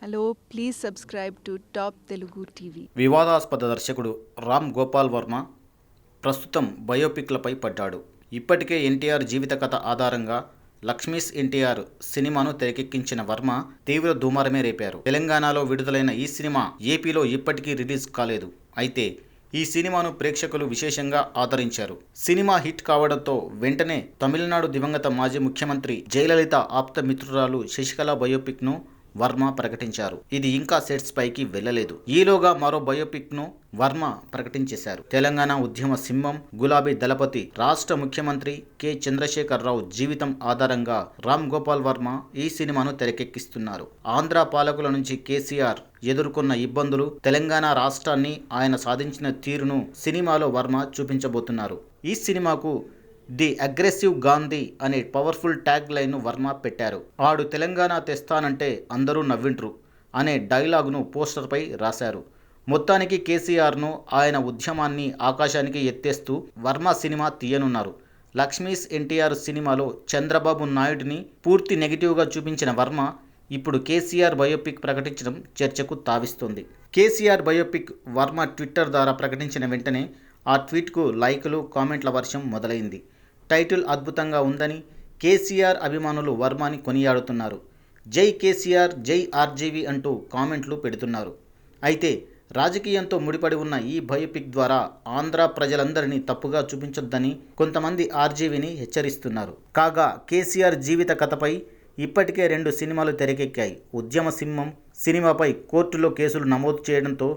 Hello please subscribe to top Telugu TV. వివాదాస్పద దర్శకుడు రామ్ గోపాల్ వర్మ ప్రస్తుతం బయోపిక్లపై పడ్డాడు. ఇప్పటికే ఎన్టీఆర్ జీవిత కథ ఆధారంగా లక్ష్మీస్ ఎన్టీఆర్ సినిమాను తెరకెక్కించిన వర్మ తీవ్ర దుమారమే రేపారు. తెలంగాణలో విడుదలైన ఈ సినిమా ఏపీలో ఇప్పటికీ రిలీజ్ కాలేదు. అయితే ఈ సినిమాను ప్రేక్షకులు విశేషంగా ఆదరించారు. సినిమా హిట్ కావడంతో వెంటనే తమిళనాడు దివంగత మాజీ ముఖ్యమంత్రి జయలలిత ఆప్త మిత్రురాలు శశికళ బయోపిక్ను వర్మ ప్రకటించారు. ఇది ఇంకా సెట్స్ పైకి వెళ్ళలేదు. ఈలోగా మరో బయోపిక్ ను వర్మ ప్రకటించేశారు. తెలంగాణ ఉద్యమ సింహం గులాబీ దళపతి రాష్ట్ర ముఖ్యమంత్రి కె చంద్రశేఖరరావు జీవితం ఆధారంగా రామ్ గోపాల్ వర్మ ఈ సినిమాను తెరకెక్కిస్తున్నారు. ఆంధ్ర పాలకుల నుంచి కేసీఆర్ ఎదుర్కొన్న ఇబ్బందులు, తెలంగాణ రాష్ట్రాన్ని ఆయన సాధించిన తీరును సినిమాలో వర్మ చూపించబోతున్నారు. ఈ సినిమాకు ది అగ్రెసివ్ గాంధీ అనే పవర్ఫుల్ ట్యాగ్ లైన్ను వర్మ పెట్టారు. ఆడు తెలంగాణ తెస్తానంటే అందరూ నవ్వింట్రు అనే డైలాగును పోస్టర్పై రాశారు. మొత్తానికి కేసీఆర్ను, ఆయన ఉద్యమాన్ని ఆకాశానికి ఎత్తేస్తూ వర్మ సినిమా తీయనున్నారు. లక్ష్మీస్ ఎన్టీఆర్ సినిమాలో చంద్రబాబు నాయుడిని పూర్తి నెగిటివ్గా చూపించిన వర్మ ఇప్పుడు కేసీఆర్ బయోపిక్ ప్రకటించడం చర్చకు తావిస్తోంది. కేసీఆర్ బయోపిక్ వర్మ ట్విట్టర్ ద్వారా ప్రకటించిన వెంటనే ఆ ట్వీట్కు లైకులు, కామెంట్ల వర్షం మొదలైంది. టైటిల్ అద్భుతంగా ఉందని కేసీఆర్ అభిమానులు వర్మని కొనియాడుతున్నారు. జై కేసీఆర్, జై ఆర్జీవీ అంటూ కామెంట్లు పెడుతున్నారు. అయితే రాజకీయంతో ముడిపడి ఉన్న ఈ బయోపిక్ ద్వారా ఆంధ్ర ప్రజలందరినీ తప్పుగా చూపించొద్దని కొంతమంది ఆర్జీవీని హెచ్చరిస్తున్నారు. కాగా కేసీఆర్ జీవిత కథపై ఇప్పటికే 2 సినిమాలు తెరకెక్కాయి. ఉద్యమ సింహం సినిమాపై కోర్టులో కేసులు నమోదు చేయడంతో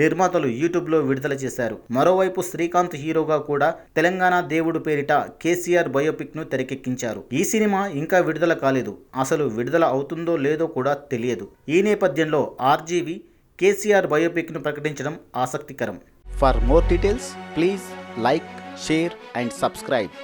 నిర్మాతలు యూట్యూబ్లో విడుదల చేశారు. మరోవైపు శ్రీకాంత్ హీరోగా కూడా తెలంగాణ దేవుడు పేరిట కేసీఆర్ బయోపిక్ను తెరకెక్కించారు. ఈ సినిమా ఇంకా విడుదల కాలేదు. అసలు విడుదల అవుతుందో లేదో కూడా తెలియదు. ఈ నేపథ్యంలో ఆర్జీవీ కేసీఆర్ బయోపిక్ను ప్రకటించడం ఆసక్తికరం. For more details please like, share and subscribe.